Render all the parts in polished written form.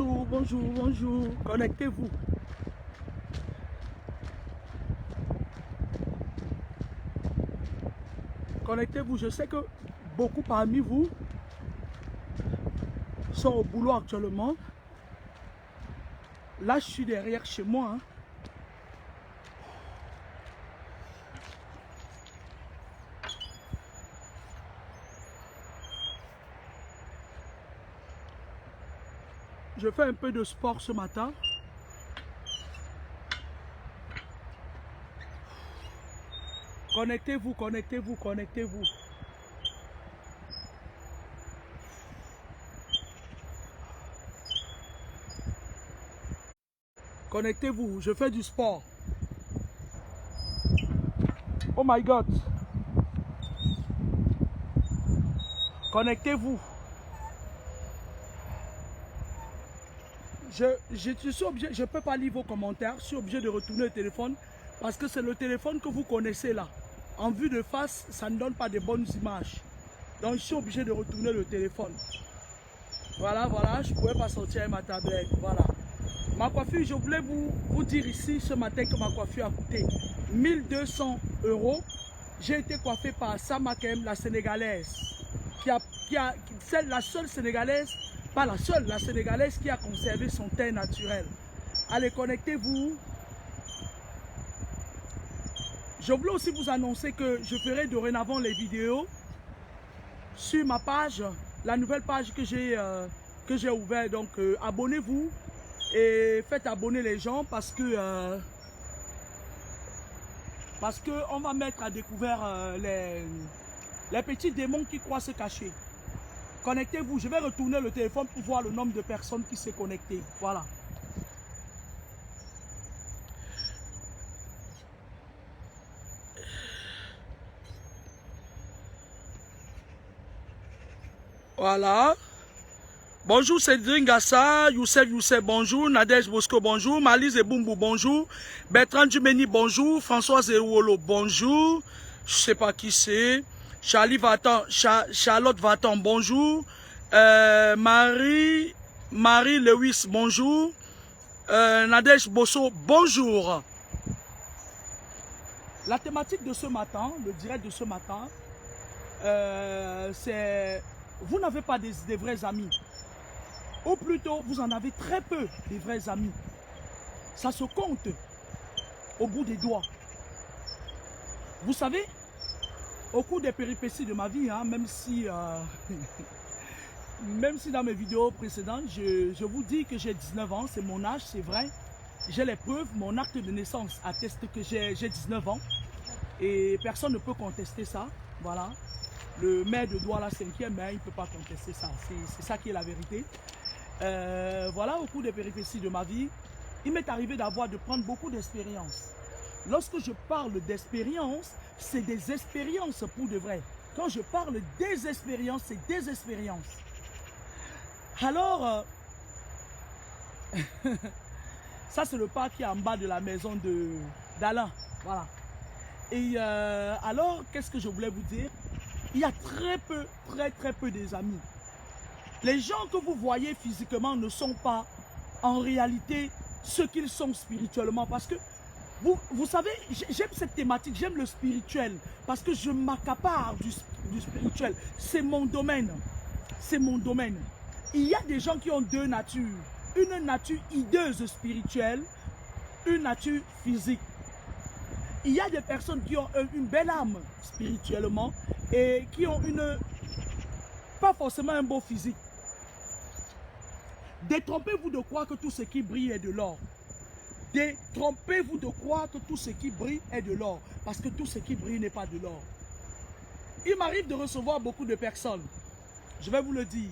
Bonjour, bonjour, bonjour. Connectez-vous. Connectez-vous. Je sais que beaucoup parmi vous sont au boulot actuellement. Là, je suis derrière chez moi. Je fais un peu de sport ce matin. Connectez-vous, connectez-vous, connectez-vous. Connectez-vous, je fais du sport. Oh my God. Connectez-vous. Je suis obligé, je ne peux pas lire vos commentaires, je suis obligé de retourner le téléphone parce que c'est le téléphone que vous connaissez là. En vue de face, ça ne donne pas de bonnes images. Donc je suis obligé de retourner le téléphone. Voilà, voilà, je ne pouvais pas sortir avec ma tablette. Voilà. Ma coiffure, je voulais vous dire ici ce matin que ma coiffure a coûté 1200 €. J'ai été coiffé par Samakem, la sénégalaise, c'est la seule sénégalaise, pas la seule, la sénégalaise qui a conservé son teint naturel. Allez, connectez-vous. Je voulais aussi vous annoncer que je ferai dorénavant les vidéos sur ma page, la nouvelle page que j'ai ouverte. Donc, abonnez-vous et faites abonner les gens parce que on va mettre à découvert les petits démons qui croient se cacher. Connectez-vous. Je vais retourner le téléphone pour voir le nombre de personnes qui s'est connectées. Voilà. Voilà. Bonjour Cédric Gassa, Youssef, bonjour. Nadège Bosco, bonjour. Malise Boumbo, bonjour. Bertrand Dumeni, bonjour. Françoise Ewolo, bonjour. Je sais pas qui c'est. Charlotte Vatan, bonjour. Marie Lewis, bonjour. Nadège Bosso, bonjour. La thématique de ce matin, le direct de ce matin, c'est vous n'avez pas des vrais amis. Ou plutôt, vous en avez très peu des vrais amis. Ça se compte au bout des doigts. Vous savez, au cours des péripéties de ma vie, même si dans mes vidéos précédentes, je vous dis que j'ai 19 ans, c'est mon âge, c'est vrai. J'ai les preuves, mon acte de naissance atteste que j'ai 19 ans. Et personne ne peut contester ça. Voilà. Le maire de Douala 5e, il ne peut pas contester ça. C'est ça qui est la vérité. Voilà, au cours des péripéties de ma vie, il m'est arrivé de prendre beaucoup d'expériences. Lorsque je parle d'expérience, c'est des expériences pour de vrai. Quand je parle des expériences, c'est des expériences. Alors, ça c'est le parc qui est en bas de la maison d'Alain. Voilà. Et alors, qu'est-ce que je voulais vous dire? Il y a très peu des amis. Les gens que vous voyez physiquement ne sont pas en réalité ce qu'ils sont spirituellement. Parce que, vous savez, j'aime cette thématique, j'aime le spirituel. Parce que je m'accapare du spirituel. C'est mon domaine. C'est mon domaine. Il y a des gens qui ont deux natures. Une nature hideuse spirituelle, une nature physique. Il y a des personnes qui ont une belle âme spirituellement et qui ont pas forcément un beau physique. Détrompez-vous de croire que tout ce qui brille est de l'or. Détrompez-vous de croire que tout ce qui brille est de l'or. Parce que tout ce qui brille n'est pas de l'or. Il m'arrive de recevoir beaucoup de personnes. Je vais vous le dire.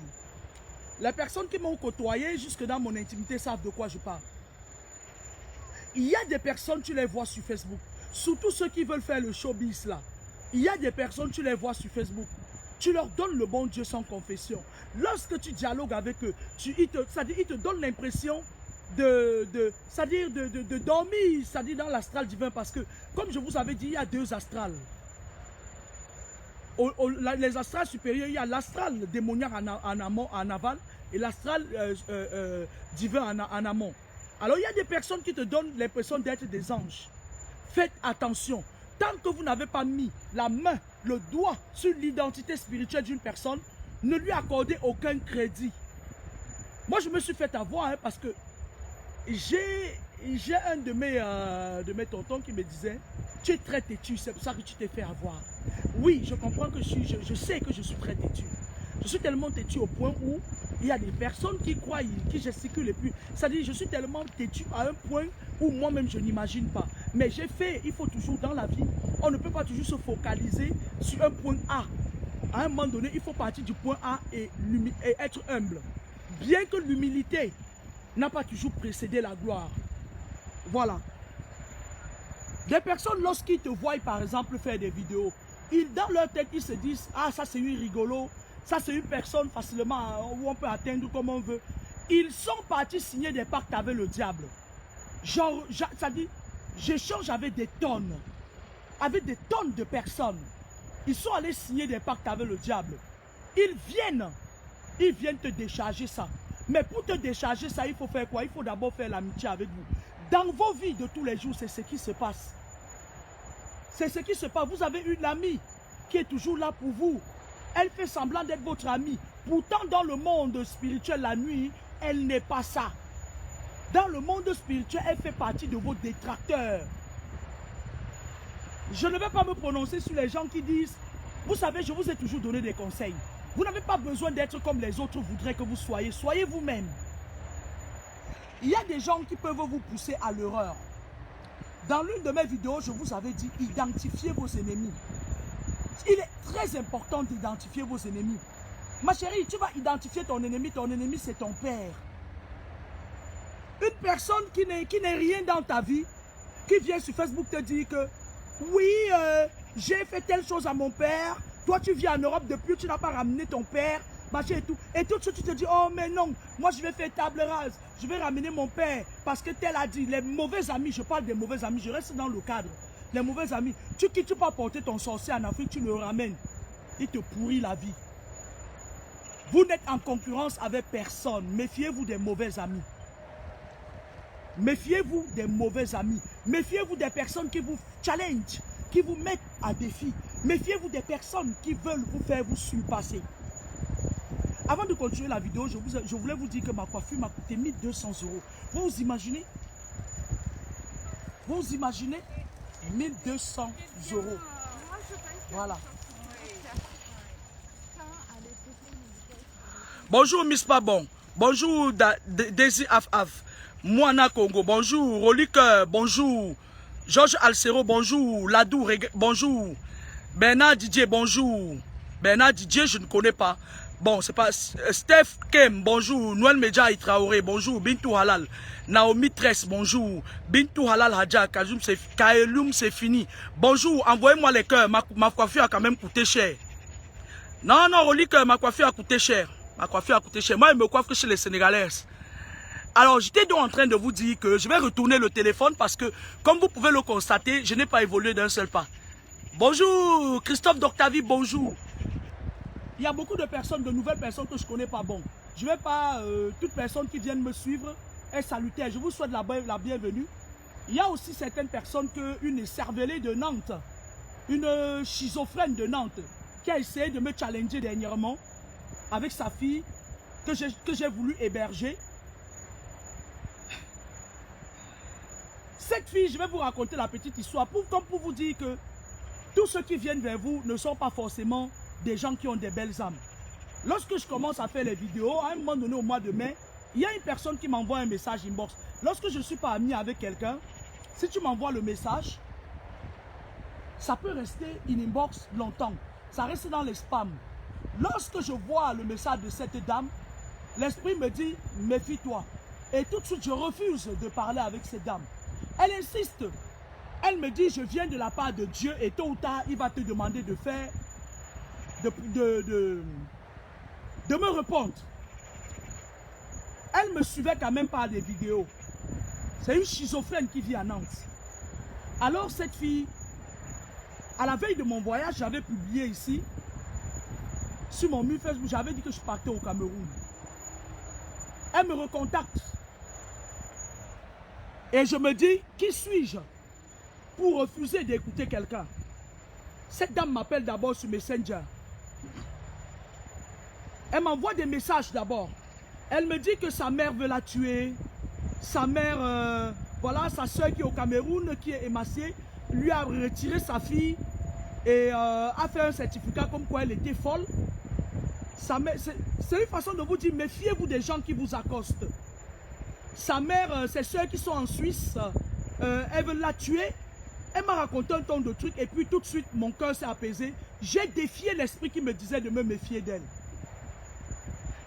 Les personnes qui m'ont côtoyé jusque dans mon intimité savent de quoi je parle. Il y a des personnes, tu les vois sur Facebook. Surtout ceux qui veulent faire le showbiz là. Il y a des personnes, tu les vois sur Facebook. Tu leur donnes le bon Dieu sans confession. Lorsque tu dialogues avec eux, ils te donnent l'impression de dormir, c'est-à-dire dans l'astral divin. Parce que, comme je vous avais dit, il y a deux astrales. Les astrales supérieurs, il y a l'astral démoniaque en aval et l'astral divin en amont. Alors il y a des personnes qui te donnent l'impression d'être des anges. Faites attention. Tant que vous n'avez pas mis la main, le doigt sur l'identité spirituelle d'une personne, ne lui accordez aucun crédit. Moi, je me suis fait avoir parce que j'ai un de mes tontons qui me disait « Tu es très têtu, c'est pour ça que tu t'es fait avoir. » Oui, je comprends que je sais que je suis très têtu. Je suis tellement têtu au point où il y a des personnes qui croient, qui gesticulent et puis, c'est-à-dire je suis tellement têtu à un point où moi-même je n'imagine pas. Mais j'ai fait, il faut toujours dans la vie, on ne peut pas toujours se focaliser sur un point A. À un moment donné, il faut partir du point A et être humble. Bien que l'humilité n'a pas toujours précédé la gloire. Voilà. Des personnes, lorsqu'ils te voient, par exemple, faire des vidéos, dans leur tête, ils se disent, ah, ça c'est une rigolo, ça c'est une personne facilement où on peut atteindre comme on veut. Ils sont partis signer des pactes avec le diable. Genre, ça dit, j'échange avec des tonnes de personnes. Ils sont allés signer des pactes avec le diable. Ils viennent te décharger ça. Mais pour te décharger ça, il faut faire quoi? Il faut d'abord faire l'amitié avec vous. Dans vos vies de tous les jours, c'est ce qui se passe. C'est ce qui se passe. Vous avez une amie qui est toujours là pour vous. Elle fait semblant d'être votre amie. Pourtant, dans le monde spirituel, la nuit, elle n'est pas ça. Dans le monde spirituel, elle fait partie de vos détracteurs. Je ne vais pas me prononcer sur les gens qui disent, vous savez, je vous ai toujours donné des conseils. Vous n'avez pas besoin d'être comme les autres voudraient que vous soyez. Soyez vous-même. Il y a des gens qui peuvent vous pousser à l'erreur. Dans l'une de mes vidéos, je vous avais dit, identifiez vos ennemis. Il est très important d'identifier vos ennemis. Ma chérie, tu vas identifier ton ennemi c'est ton père. Une personne qui n'est rien dans ta vie, qui vient sur Facebook te dire que oui, j'ai fait telle chose à mon père, toi tu vis en Europe depuis, tu n'as pas ramené ton père, machin et tout. Et tout de suite tu te dis, oh mais non, moi je vais faire table rase, je vais ramener mon père, parce que tel a dit, les mauvais amis, je parle des mauvais amis, je reste dans le cadre. Les mauvais amis, tu peux pas porter ton sorcier en Afrique, tu le ramènes, il te pourrit la vie. Vous n'êtes en concurrence avec personne, méfiez-vous des mauvais amis. Méfiez-vous des mauvais amis. Méfiez-vous des personnes qui vous challenge, qui vous mettent à défi. Méfiez-vous des personnes qui veulent vous faire vous surpasser. Avant de continuer la vidéo, je voulais vous dire que ma coiffure m'a coûté 1200 €. Vous imaginez? Vous imaginez? 1200 €. Voilà. Bonjour Miss Pabon. Bonjour Daisy Af. Moana Congo, bonjour. Roliqueur, bonjour. Georges Alcero, bonjour. Ladou, bonjour. Bernard Didier, bonjour. Bernard Didier, je ne connais pas. Bon, c'est pas... Steph Kem, bonjour. Noël Medja Traoré, bonjour. Bintou Halal. Naomi Tress, bonjour. Bintou Halal Hadja, Kaelum, c'est fini. Bonjour, envoyez-moi les cœurs. Ma coiffure a quand même coûté cher. Non, Roliqueur, ma coiffure a coûté cher. Ma coiffure a coûté cher. Moi, je me coiffe que chez les Sénégalaises. Alors, j'étais donc en train de vous dire que je vais retourner le téléphone parce que, comme vous pouvez le constater, je n'ai pas évolué d'un seul pas. Bonjour, Christophe Doctavie, bonjour. Il y a beaucoup de personnes, de nouvelles personnes que je ne connais pas. Bon, je ne vais pas, toute personne qui vient me suivre est salutaire. Je vous souhaite la bienvenue. Il y a aussi certaines personnes, une cervelée de Nantes, une schizophrène de Nantes, qui a essayé de me challenger dernièrement avec sa fille que j'ai voulu héberger. Cette fille, je vais vous raconter la petite histoire, comme pour vous dire que tous ceux qui viennent vers vous ne sont pas forcément des gens qui ont des belles âmes. Lorsque je commence à faire les vidéos, à un moment donné au mois de mai, il y a une personne qui m'envoie un message inbox. Lorsque je ne suis pas ami avec quelqu'un, si tu m'envoies le message, ça peut rester in inbox longtemps. Ça reste dans les spams. Lorsque je vois le message de cette dame, l'esprit me dit, méfie-toi. Et tout de suite, je refuse de parler avec cette dame. Elle insiste. Elle me dit, je viens de la part de Dieu et tôt ou tard, il va te demander de faire, de me répondre. Elle me suivait quand même par des vidéos. C'est une schizophrène qui vit à Nantes. Alors cette fille, à la veille de mon voyage, j'avais publié ici, sur mon mur Facebook, j'avais dit que je partais au Cameroun. Elle me recontacte. Et je me dis, qui suis-je pour refuser d'écouter quelqu'un? Cette dame m'appelle d'abord sur Messenger. Elle m'envoie des messages d'abord. Elle me dit que sa mère veut la tuer. Sa mère, voilà, sa soeur qui est au Cameroun, qui est émaciée, lui a retiré sa fille et a fait un certificat comme quoi elle était folle. C'est une façon de vous dire, méfiez-vous des gens qui vous accostent. Sa mère, ses soeurs qui sont en Suisse, elles veulent la tuer. Elle m'a raconté un ton de trucs et puis tout de suite, mon cœur s'est apaisé. J'ai défié l'esprit qui me disait de me méfier d'elle.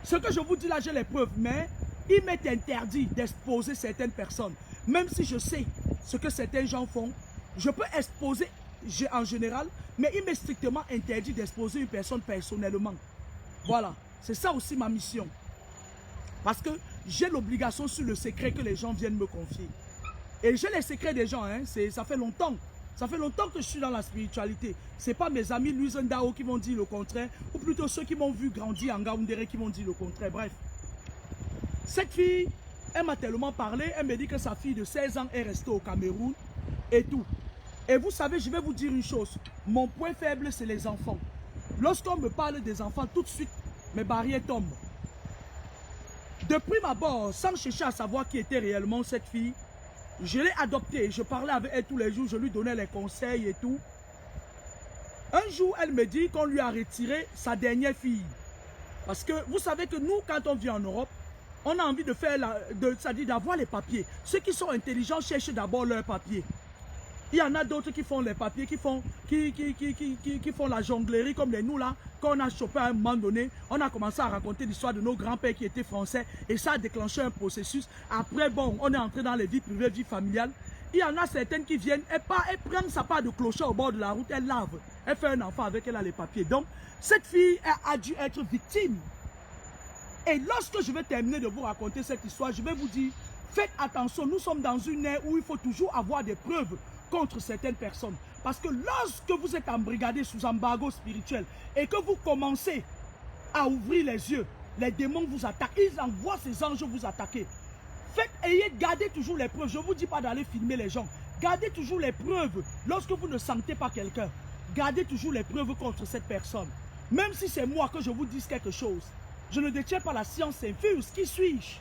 Ce que je vous dis là, j'ai les preuves, mais il m'est interdit d'exposer certaines personnes. Même si je sais ce que certains gens font, je peux exposer en général, mais il m'est strictement interdit d'exposer une personne personnellement. Voilà, c'est ça aussi ma mission. Parce que j'ai l'obligation sur le secret que les gens viennent me confier. Et j'ai les secrets des gens, hein, ça fait longtemps. Ça fait longtemps que je suis dans la spiritualité. Ce n'est pas mes amis Luisendao qui m'ont dit le contraire, ou plutôt ceux qui m'ont vu grandir en Gaoundéré qui m'ont dit le contraire. Bref. Cette fille, elle m'a tellement parlé, elle me dit que sa fille de 16 ans est restée au Cameroun et tout. Et vous savez, je vais vous dire une chose. Mon point faible, c'est les enfants. Lorsqu'on me parle des enfants, tout de suite, mes barrières tombent. De prime abord, sans chercher à savoir qui était réellement cette fille, je l'ai adoptée. Je parlais avec elle tous les jours, je lui donnais les conseils et tout. Un jour, elle me dit qu'on lui a retiré sa dernière fille. Parce que vous savez que nous, quand on vient en Europe, on a envie de faire, c'est-à-dire d'avoir les papiers. Ceux qui sont intelligents cherchent d'abord leurs papiers. Il y en a d'autres qui font les papiers, qui font la jonglerie comme les nous là. Quand on a chopé à un moment donné, on a commencé à raconter l'histoire de nos grands-pères qui étaient français et ça a déclenché un processus. Après, bon, on est entré dans les vies privées, vie familiale. Il y en a certaines qui viennent, elle prend sa part de clochard au bord de la route, elle lave. Elle fait un enfant avec elle a les papiers. Donc, cette fille a dû être victime. Et lorsque je vais terminer de vous raconter cette histoire, je vais vous dire, faites attention, nous sommes dans une ère où il faut toujours avoir des preuves contre certaines personnes. Parce que lorsque vous êtes embrigadé sous embargo spirituel et que vous commencez à ouvrir les yeux, les démons vous attaquent, ils envoient ces anges vous attaquer. Gardez toujours les preuves. Je ne vous dis pas d'aller filmer les gens. Gardez toujours les preuves. Lorsque vous ne sentez pas quelqu'un, gardez toujours les preuves contre cette personne. Même si c'est moi que je vous dise quelque chose. Je ne détiens pas la science infuse. Qui suis-je?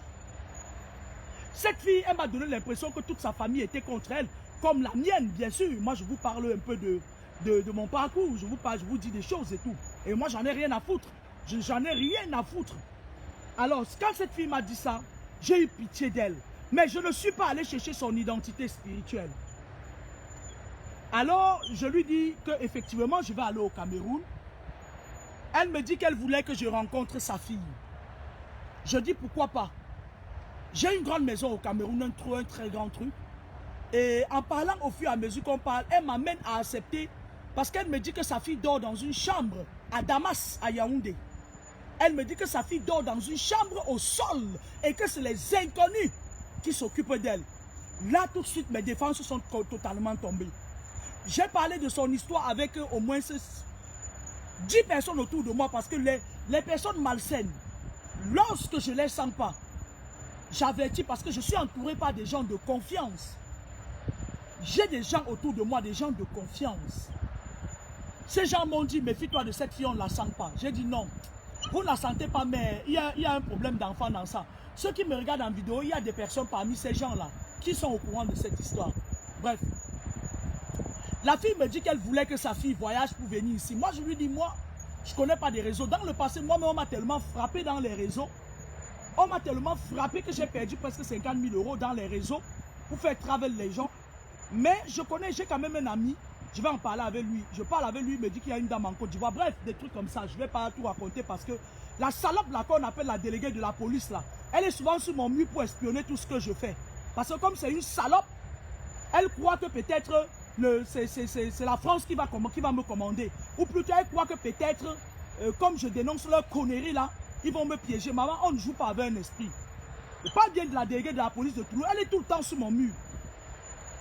Cette fille, elle m'a donné l'impression que toute sa famille était contre elle. Comme la mienne, bien sûr. Moi, je vous parle un peu de mon parcours. Je vous dis des choses et tout. Et moi, j'en ai rien à foutre. J'en ai rien à foutre. Alors, quand cette fille m'a dit ça, j'ai eu pitié d'elle. Mais je ne suis pas allé chercher son identité spirituelle. Alors, je lui dis qu'effectivement, je vais aller au Cameroun. Elle me dit qu'elle voulait que je rencontre sa fille. Je dis pourquoi pas. J'ai une grande maison au Cameroun, un très grand truc. Et en parlant au fur et à mesure qu'on parle, elle m'amène à accepter parce qu'elle me dit que sa fille dort dans une chambre à Damas, à Yaoundé. Elle me dit que sa fille dort dans une chambre au sol et que c'est les inconnus qui s'occupent d'elle. Là, tout de suite, mes défenses sont totalement tombées. J'ai parlé de son histoire avec au moins 10 personnes autour de moi parce que les personnes malsaines, lorsque je ne les sens pas, j'avertis parce que je suis entouré par des gens de confiance. J'ai des gens autour de moi, des gens de confiance. Ces gens m'ont dit, méfie-toi de cette fille, on ne la sent pas. J'ai dit non, vous ne la sentez pas, mais il y a un problème d'enfant dans ça. Ceux qui me regardent en vidéo, il y a des personnes parmi ces gens-là qui sont au courant de cette histoire. Bref. La fille me dit qu'elle voulait que sa fille voyage pour venir ici. Moi, je lui dis, moi, je ne connais pas des réseaux. Dans le passé, moi-même, on m'a tellement frappé dans les réseaux. On m'a tellement frappé que j'ai perdu presque 50 000 € dans les réseaux pour faire travel les gens. Mais je connais, j'ai quand même un ami. Je vais en parler avec lui. Je parle avec lui, il me dit qu'il y a une dame en Côte d'Ivoire. Bref, des trucs comme ça. Je ne vais pas tout raconter parce que la salope là qu'on appelle la déléguée de la police là, elle est souvent sur mon mur pour espionner tout ce que je fais. Parce que comme c'est une salope, elle croit que peut-être c'est la France qui va me commander. Ou plutôt elle croit que peut-être, comme je dénonce leur connerie là, ils vont me piéger. Maman, on ne joue pas avec un esprit. Je parle bien de la déléguée de la police de Toulouse. Elle est tout le temps sur mon mur.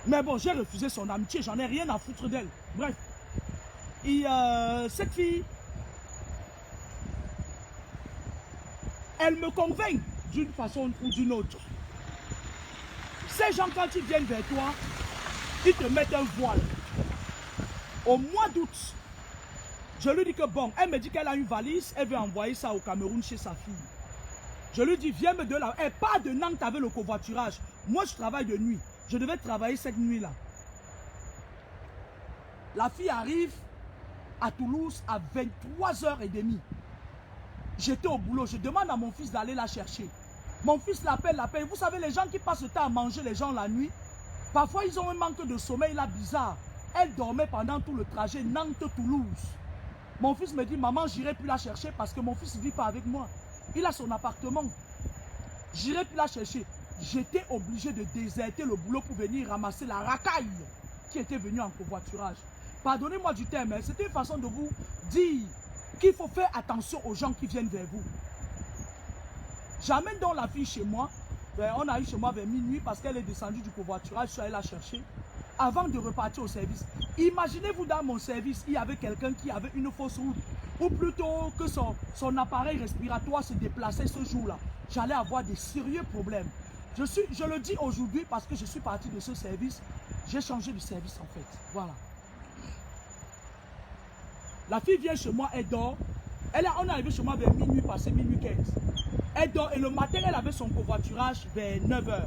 Mais bon, j'ai refusé son amitié. J'en ai rien à foutre d'elle. Bref. Et cette fille, elle me convainc d'une façon ou d'une autre. Ces gens, quand ils viennent vers toi, ils te mettent un voile. Au mois d'août, je lui dis que bon, elle me dit qu'elle a une valise, elle veut envoyer ça au Cameroun chez sa fille. Je lui dis, viens me de là. Elle part de Nantes avec le covoiturage. Moi, je travaille de nuit. Je devais travailler cette nuit-là. La fille arrive à Toulouse à 23h30. J'étais au boulot. Je demande à mon fils d'aller la chercher. Mon fils l'appelle. Vous savez, les gens qui passent le temps à manger les gens la nuit, parfois ils ont un manque de sommeil là bizarre. Elle dormait pendant tout le trajet Nantes-Toulouse. Mon fils me dit, maman, j'irai plus la chercher parce que mon fils ne vit pas avec moi. Il a son appartement. J'irai plus la chercher. J'étais obligé de déserter le boulot pour venir ramasser la racaille qui était venue en covoiturage. Pardonnez-moi du terme, mais c'était une façon de vous dire qu'il faut faire attention aux gens qui viennent vers vous. J'amène donc la fille chez moi. On a eu chez moi vers minuit parce qu'elle est descendue du covoiturage. Je suis allé la chercher avant de repartir au service. Imaginez-vous dans mon service, il y avait quelqu'un qui avait une fausse route. Ou plutôt que son appareil respiratoire se déplaçait ce jour-là. J'allais avoir des sérieux problèmes. Je le dis aujourd'hui parce que je suis parti de ce service. J'ai changé de service en fait. Voilà. La fille vient chez moi, elle dort. On est arrivé chez moi vers minuit passé, minuit 15. Elle dort et le matin, elle avait son covoiturage vers 9h.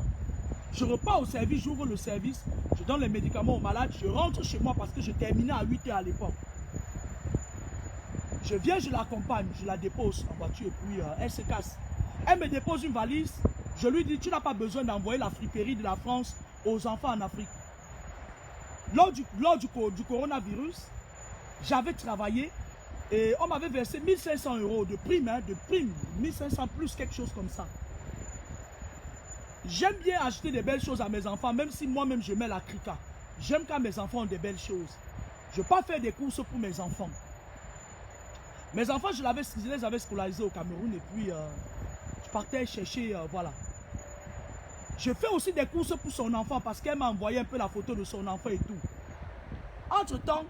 Je repars au service, j'ouvre le service, je donne les médicaments aux malades, je rentre chez moi parce que je terminais à 8h à l'époque. Je viens, je l'accompagne, je la dépose en voiture et puis elle se casse. Elle me dépose une valise, je lui dis, tu n'as pas besoin d'envoyer la friperie de la France aux enfants en Afrique. Lors du coronavirus, j'avais travaillé et on m'avait versé 1500 € de prime, 1500 plus quelque chose comme ça. J'aime bien acheter des belles choses à mes enfants, même si moi-même je mets la crica. J'aime quand mes enfants ont des belles choses. Je ne veux pas faire des courses pour mes enfants. Mes enfants, je les avais scolarisés au Cameroun et puis je partais chercher, voilà. Je fais aussi des courses pour son enfant parce qu'elle m'a envoyé un peu la photo de son enfant et tout. Entre-temps,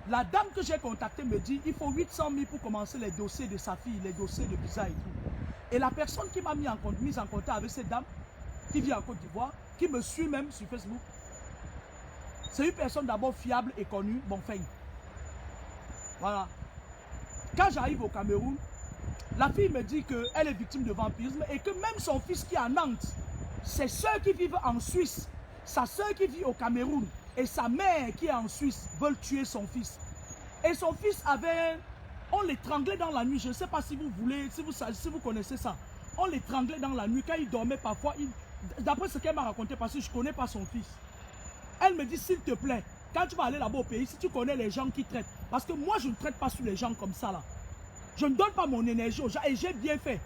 la dame que j'ai contactée me dit il faut 800 000 pour commencer les dossiers de sa fille, les dossiers de visa et tout. Et la personne qui m'a mis en contact avec cette dame, qui vit en Côte d'Ivoire, qui me suit même sur Facebook, c'est une personne d'abord fiable et connue, Bonfeigne. Voilà. Quand j'arrive au Cameroun, la fille me dit qu'elle est victime de vampirisme et que même son fils qui est à Nantes, ses soeurs qui vivent en Suisse, sa soeur qui vit au Cameroun et sa mère qui est en Suisse veulent tuer son fils. Et son fils avait... On l'étranglait dans la nuit. Je ne sais pas si vous voulez, si vous connaissez ça. On l'étranglait dans la nuit. Quand il dormait parfois, d'après ce qu'elle m'a raconté, parce que je ne connais pas son fils. Elle me dit, s'il te plaît, quand tu vas aller là-bas au pays, si tu connais les gens qui traitent, parce que moi, je ne traite pas sur les gens comme ça là. Je ne donne pas mon énergie aux gens et j'ai bien fait.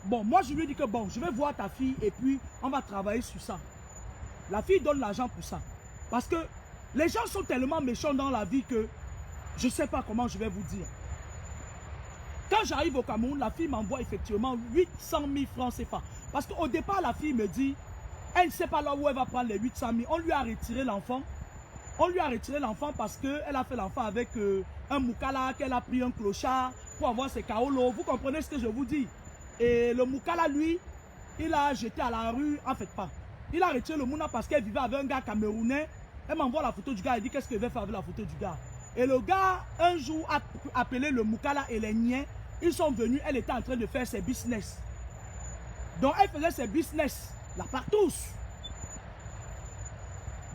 Bon, moi, je lui dis que bon, je vais voir ta fille et puis on va travailler sur ça. La fille donne l'argent pour ça. Parce que les gens sont tellement méchants dans la vie que je ne sais pas comment je vais vous dire. Quand j'arrive au Cameroun, la fille m'envoie effectivement 800 000 francs CFA. Parce qu'au départ, la fille me dit, elle ne sait pas là où elle va prendre les 800 000. On lui a retiré l'enfant. On lui a retiré l'enfant parce qu'elle a fait l'enfant avec un moukala, qu'elle a pris un clochard pour avoir ses kaolos. Vous comprenez ce que je vous dis? Et le moukala, lui, il a jeté à la rue, en fait pas. Il a retiré le mouna parce qu'elle vivait avec un gars camerounais. Elle m'envoie la photo du gars, elle dit qu'est-ce qu'elle va faire avec la photo du gars. Et le gars, un jour, a appelé le moukala et les niens. Ils sont venus, elle était en train de faire ses business. Donc elle faisait ses business, la partouze.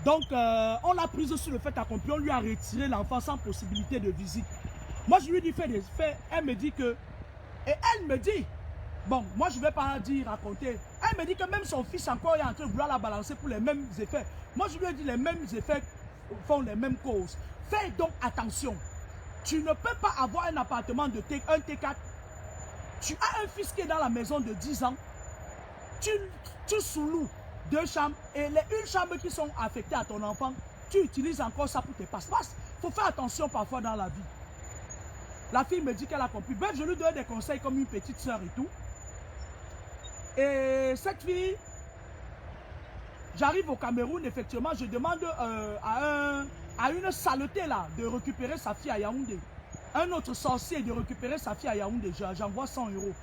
Donc on l'a prise sur le fait accompli, on lui a retiré l'enfant sans possibilité de visite. Moi je lui dis fais des faits, elle me dit que... Et elle me dit, bon moi je ne vais pas dire, raconter. Elle me dit que même son fils encore est en train de vouloir la balancer pour les mêmes effets. Moi je lui ai dit les mêmes effets font les mêmes causes. Fais donc attention. Tu ne peux pas avoir un appartement de un T4. Tu as un fils qui est dans la maison de 10 ans. Tu sous-loues 2 chambres et les 1 chambre qui sont affectées à ton enfant, tu utilises encore ça pour tes passe-passe. Il faut faire attention parfois dans la vie. La fille me dit qu'elle a compris. Bref, je lui donne des conseils comme une petite soeur et tout. Et cette fille, j'arrive au Cameroun, effectivement, je demande à une saleté là de récupérer sa fille à Yaoundé. Un autre sorcier de récupérer sa fille à Yaoundé. J'envoie 100 €.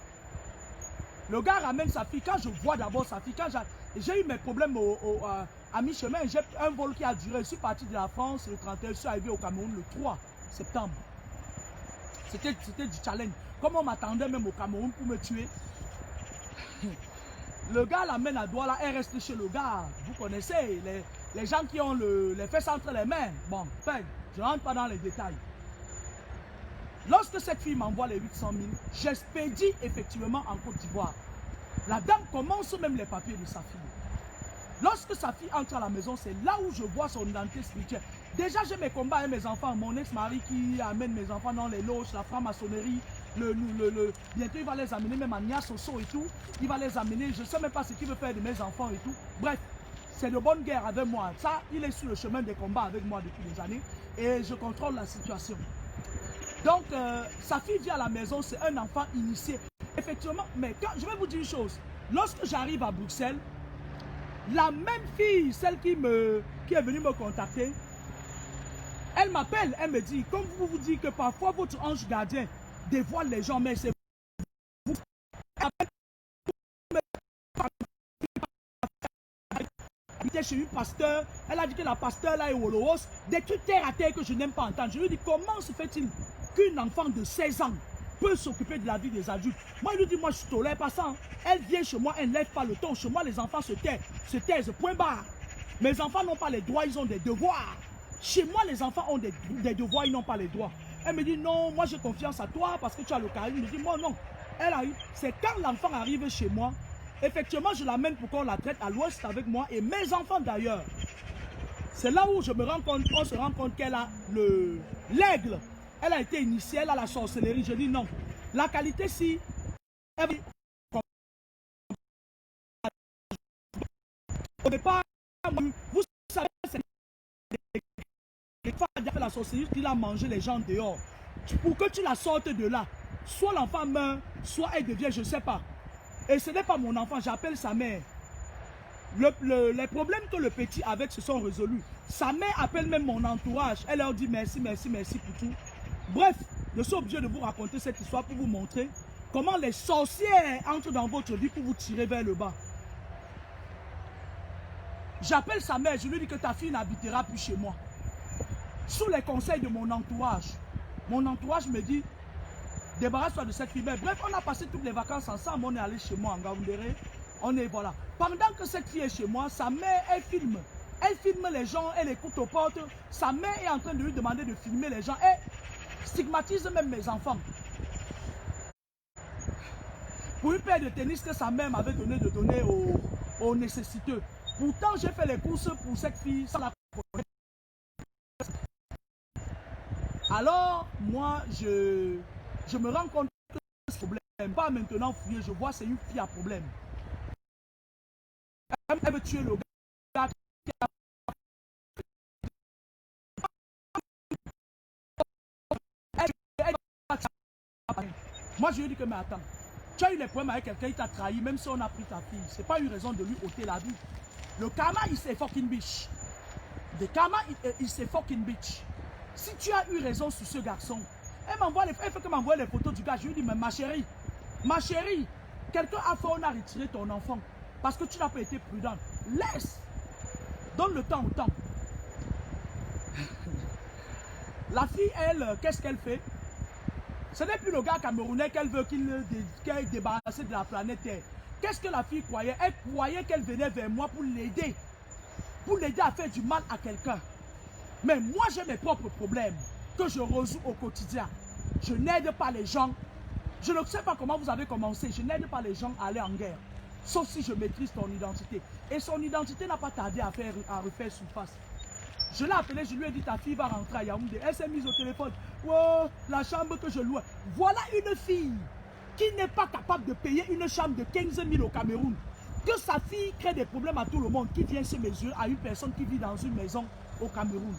Le gars ramène sa fille. Quand je vois d'abord sa fille, quand j'ai eu mes problèmes à mi-chemin, j'ai un vol qui a duré. Je suis parti de la France le 31, je suis arrivé au Cameroun le 3 septembre. C'était du challenge. Comme on m'attendait même au Cameroun pour me tuer. Le gars l'amène à Douala, elle reste chez le gars. Vous connaissez, les gens qui ont les fesses entre les mains. Bon, enfin, je ne rentre pas dans les détails. Lorsque cette fille m'envoie les 800 000, j'expédie effectivement en Côte d'Ivoire. La dame commence même les papiers de sa fille. Lorsque sa fille entre à la maison, c'est là où je vois son identité spirituelle. Déjà, j'ai mes combats avec mes enfants. Mon ex-mari qui amène mes enfants dans les loges, la franc-maçonnerie. Bientôt, il va les amener même à Niasoso et tout. Il va les amener. Je ne sais même pas ce qu'il veut faire de mes enfants et tout. Bref, c'est de bonne guerre avec moi. Ça, il est sur le chemin des combats avec moi depuis des années. Et je contrôle la situation. Donc, sa fille vient à la maison, c'est un enfant initié. Effectivement, mais quand, je vais vous dire une chose. Lorsque j'arrive à Bruxelles, la même fille, celle qui est venue me contacter, elle m'appelle, elle me dit, comme vous dites que parfois votre ange gardien dévoile les gens, mais c'est vous. Elle était chez une pasteur, elle a dit que la pasteur là est Wolos, des trucs terre à terre que je n'aime pas entendre. Je lui dis, comment se fait-il qu'une enfant de 16 ans peut s'occuper de la vie des adultes? Moi, il lui dit, moi, je ne tolère pas ça. Elle vient chez moi, elle ne lève pas le ton. Chez moi, les enfants se taisent, point barre. Mes enfants n'ont pas les droits, ils ont des devoirs. Chez moi, les enfants ont des devoirs, ils n'ont pas les droits. Elle me dit, non, moi, j'ai confiance à toi parce que tu as le charisme. Je me dis, moi, non. Elle arrive. C'est quand l'enfant arrive chez moi, effectivement, je l'amène pour qu'on la traite à l'ouest avec moi et mes enfants d'ailleurs. C'est là où on se rend compte qu'elle a l'aigle. Elle a été initiée, elle a la sorcellerie. Je dis non. La qualité, si... Au départ, vous savez, c'est les femmes qui ont fait la sorcellerie, qui a mangé les gens dehors. Pour que tu la sortes de là, soit l'enfant meurt, soit elle devient, je ne sais pas. Et ce n'est pas mon enfant, j'appelle sa mère. Les problèmes que le petit avait se sont résolus. Sa mère appelle même mon entourage. Elle leur dit merci, merci, merci pour tout. Bref, je suis obligé de vous raconter cette histoire pour vous montrer comment les sorcières entrent dans votre vie pour vous tirer vers le bas. J'appelle sa mère, je lui dis que ta fille n'habitera plus chez moi. Sous les conseils de mon entourage me dit, débarrasse-toi de cette fille. Mais bref, on a passé toutes les vacances ensemble, on est allé chez moi en Gaoundéré. On est, voilà. Pendant que cette fille est chez moi, sa mère, elle filme. Elle filme les gens, elle écoute aux portes. Sa mère est en train de lui demander de filmer les gens. Elle stigmatise même mes enfants. Pour une paire de tennis que sa mère m'avait donné de donner aux nécessiteux. Pourtant, j'ai fait les courses pour cette fille sans la connaître. Alors, moi, je me rends compte que ce problème, pas maintenant fouiller, je vois c'est une fille à problème. Elle veut tuer le gars. Moi, je lui ai dit que, mais attends, tu as eu les problèmes avec quelqu'un, il t'a trahi, même si on a pris ta fille. C'est pas une raison de lui ôter la vie. Le karma, il s'est fucking bitch. Le karma, il s'est fucking bitch. Si tu as eu raison sur ce garçon, elle fait que m'envoie les photos du gars. Je lui dis, mais ma chérie, quelqu'un a fait, on a retiré ton enfant parce que tu n'as pas été prudent. Laisse. Donne le temps au temps. La fille, elle, qu'est-ce qu'elle fait? Ce n'est plus le gars camerounais qu'elle veut qu'il débarrasse de la planète Terre. Qu'est-ce que la fille croyait? Elle croyait qu'elle venait vers moi pour l'aider. Pour l'aider à faire du mal à quelqu'un. Mais moi, j'ai mes propres problèmes que je résous au quotidien. Je n'aide pas les gens. Je ne sais pas comment vous avez commencé. Je n'aide pas les gens à aller en guerre. Sauf si je maîtrise ton identité. Et son identité n'a pas tardé à refaire surface. Je l'ai appelé, je lui ai dit, ta fille va rentrer à Yaoundé. Elle s'est mise au téléphone. Oh, la chambre que je loue. Voilà une fille qui n'est pas capable de payer une chambre de 15 000 au Cameroun. Que sa fille crée des problèmes à tout le monde, qui vient se mesurer à une personne qui vit dans une maison au Cameroun.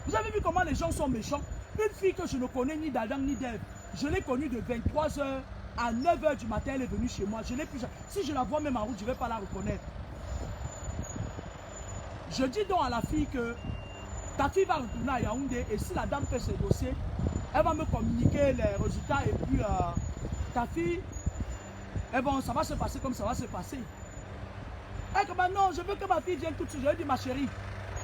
Vous avez vu comment les gens sont méchants? Une fille que je ne connais ni d'Adam ni d'Ève. Je l'ai connue de 23 h à 9 h du matin, elle est venue chez moi. Je l'ai plus. Si je la vois même en route, je ne vais pas la reconnaître. Je dis donc à la fille que ta fille va retourner à Yaoundé et si la dame fait ses dossiers, elle va me communiquer les résultats et puis ta fille Et bon, ça va se passer comme ça va se passer. Et comme non, je veux que ma fille vienne tout de suite. Je lui ai dit, ma chérie,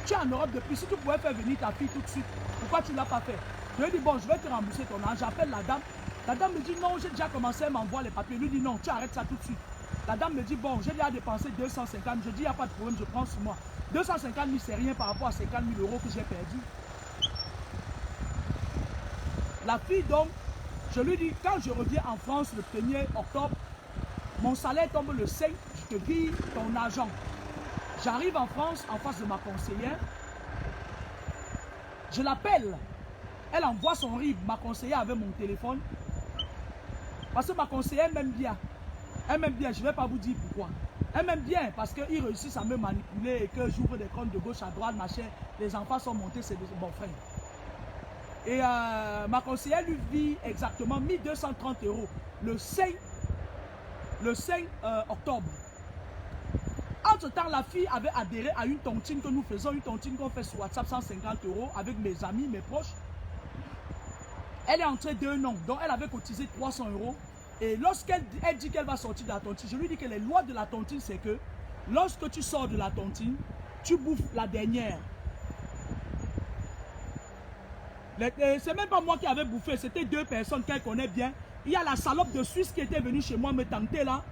tu es en Europe depuis, si tu pouvais faire venir ta fille tout de suite, pourquoi tu ne l'as pas fait? Je lui ai dit, bon, je vais te rembourser ton argent. J'appelle la dame. La dame me dit, non, j'ai déjà commencé, elle m'envoie les papiers. Je lui dis, non, tu arrêtes ça tout de suite. La dame me dit, bon, j'ai déjà dépensé 250. Je dis, il n'y a pas de problème, je prends sur moi. 250 000, c'est rien par rapport à 50 000 euros que j'ai perdu. La fille, donc, je lui dis, quand je reviens en France le 1er octobre, mon salaire tombe le 5, je te vire ton argent. J'arrive en France, en face de ma conseillère. Je l'appelle. Elle envoie son RIB. Ma conseillère avait mon téléphone. Parce que ma conseillère m'aime bien. Elle m'aime bien, je ne vais pas vous dire pourquoi. Elle m'aime bien parce qu'ils réussissent à me manipuler et que j'ouvre des comptes de gauche à droite, machin. Les enfants sont montés, c'est des bons frères. Et ma conseillère lui vit exactement 1230 € le 5 octobre. Entre-temps, la fille avait adhéré à une tontine que nous faisons, une tontine qu'on fait sur WhatsApp, 150 € avec mes amis, mes proches. Elle est entrée d'un an, donc elle avait cotisé 300 €. Et lorsqu'elle dit qu'elle va sortir de la tontine, je lui dis que les lois de la tontine, c'est que lorsque tu sors de la tontine, tu bouffes la dernière. C'est même pas moi qui avais bouffé, c'était 2 personnes qu'elle connaît bien. Il y a la salope de Suisse qui était venue chez moi me tenter là.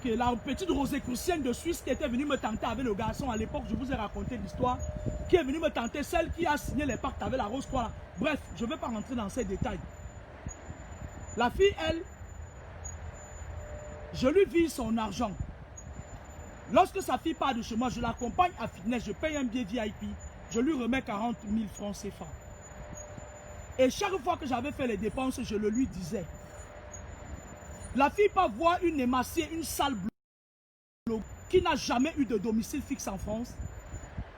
Que la petite Rosicrucienne de Suisse qui était venue me tenter avec le garçon à l'époque, je vous ai raconté l'histoire, qui est venue me tenter, celle qui a signé les pactes avec la Rose Croix là. Bref, je ne vais pas rentrer dans ces détails. La fille, elle, je lui vire son argent. Lorsque sa fille part de chez moi, je l'accompagne à fitness, je paye un billet VIP, je lui remets 40 000 francs CFA. Et chaque fois que j'avais fait les dépenses, je le lui disais. La fille part voir une émaciée, une sale blogue qui n'a jamais eu de domicile fixe en France,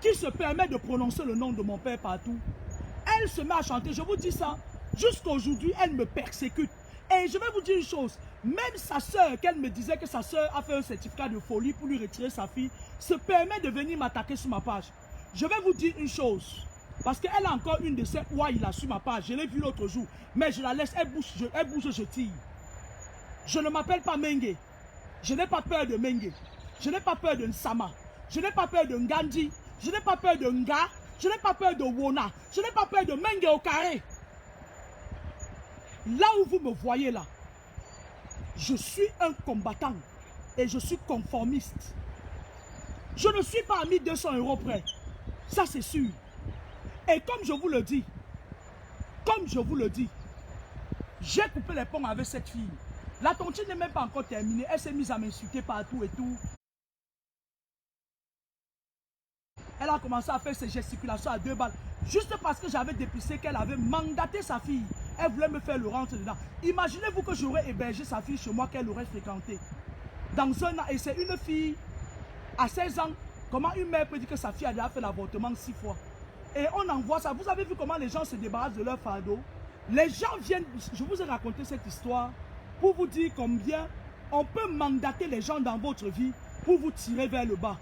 qui se permet de prononcer le nom de mon père partout. Elle se met à chanter, je vous dis ça, jusqu'à aujourd'hui, elle me persécute. Et je vais vous dire une chose, même sa soeur, qu'elle me disait que sa soeur a fait un certificat de folie pour lui retirer sa fille, se permet de venir m'attaquer sur ma page. Je vais vous dire une chose, parce qu'elle a encore une de ces ouailles là sur ma page, je l'ai vue l'autre jour, mais je la laisse, elle bouge, je tire. Je ne m'appelle pas Mengue. Je n'ai pas peur de Mengue. Je n'ai pas peur de Nsama. Je n'ai pas peur de Ngandi. Je n'ai pas peur de Nga. Je n'ai pas peur de Wona. Je n'ai pas peur de Mengue au carré. Là où vous me voyez là, je suis un combattant et je suis conformiste. Je ne suis pas à 1200 € près. Ça c'est sûr. Et comme je vous le dis, j'ai coupé les ponts avec cette fille. La tontine n'est même pas encore terminée. Elle s'est mise à m'insulter partout et tout. Elle a commencé à faire ses gesticulations à 2 balles. Juste parce que j'avais dépissé qu'elle avait mandaté sa fille. Elle voulait me faire le rentre dedans. Imaginez-vous que j'aurais hébergé sa fille chez moi qu'elle aurait fréquenté. Dans un an, et c'est une fille à 16 ans. Comment une mère peut dire que sa fille a déjà fait l'avortement 6 fois? Et on envoie ça. Vous avez vu comment les gens se débarrassent de leur fardeau? Les gens viennent, je vous ai raconté cette histoire pour vous dire combien on peut mandater les gens dans votre vie pour vous tirer vers le bas.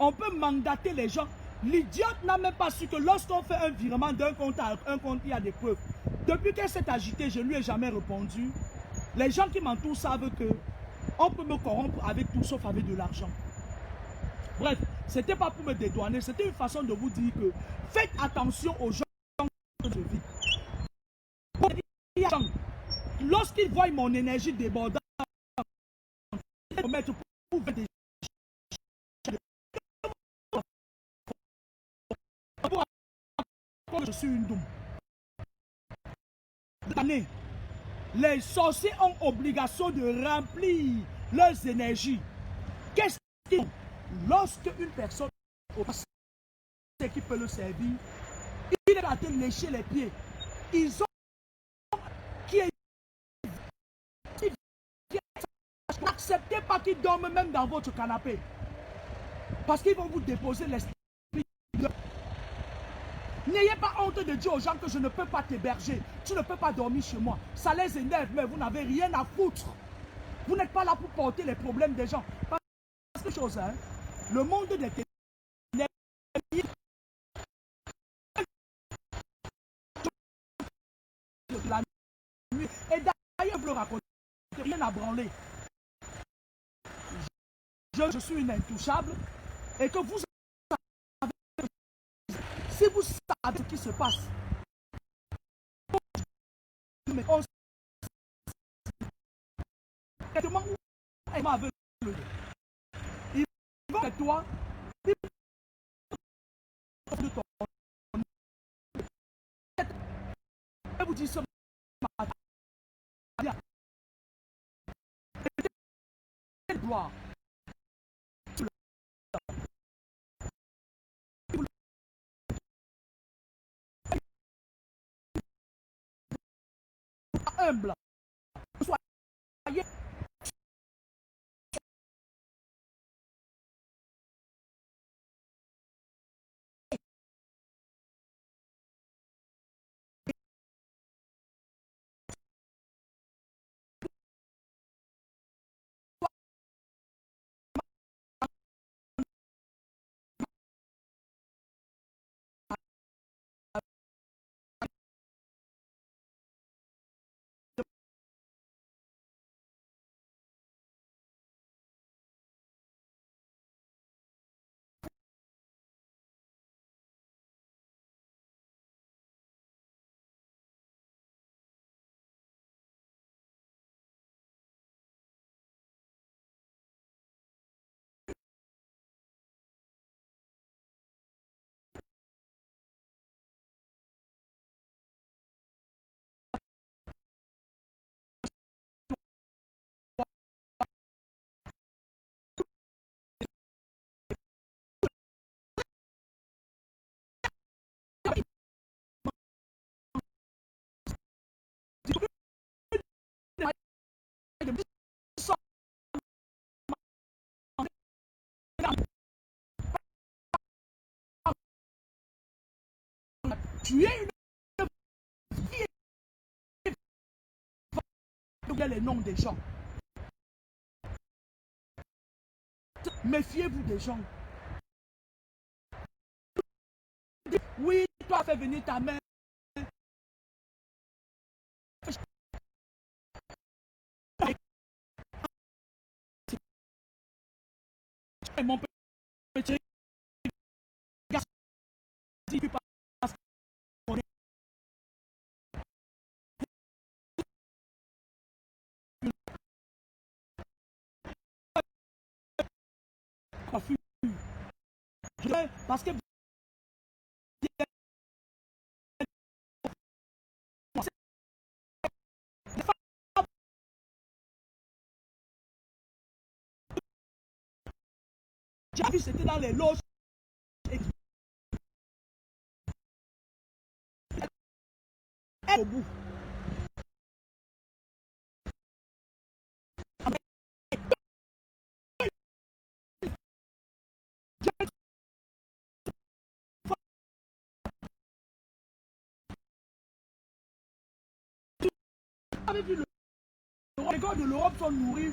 On peut mandater les gens. L'idiote n'a même pas su que lorsqu'on fait un virement d'un compte à un compte, il y a des preuves. Depuis qu'elle s'est agitée, je ne lui ai jamais répondu. Les gens qui m'entourent savent que on peut me corrompre avec tout sauf avec de l'argent. Bref, ce n'était pas pour me dédouaner, c'était une façon de vous dire que faites attention aux gens que je vis. Lorsqu'ils voient mon énergie débordante, ils vont mettre pour des je suis une doum. Les sorciers ont obligation de remplir leurs énergies. Qu'est-ce qu'ils font? Lorsque une personne qui peut le servir, il est à te lécher les pieds. Ils ont n'acceptez pas qu'ils dorment même dans votre canapé. Parce qu'ils vont vous déposer l'esprit. N'ayez pas honte de dire aux gens que je ne peux pas t'héberger. Tu ne peux pas dormir chez moi. Ça les énerve, mais vous n'avez rien à foutre. Vous n'êtes pas là pour porter les problèmes des gens. Parce que chose, hein, le monde des ténèbres de la nuit. Et d'ailleurs, je vous le raconte. rien à branler. Je suis une intouchable et que vous savez, si vous savez ce qui se passe, on exactement où elle m'a aveuglé. Ils vont avec toi, ils vont de ton. Je vous dis ce matin, gloire. Humble. Soyez tu es une fille et les noms des gens. Méfiez-vous des gens. Oui, toi fais venir ta mère. Et mon petit garçon, tu passes pour coiffure. Parce que j'ai vu c'était dans les loges. Au bout. Vous avez vu les gars de l'Europe sont nourris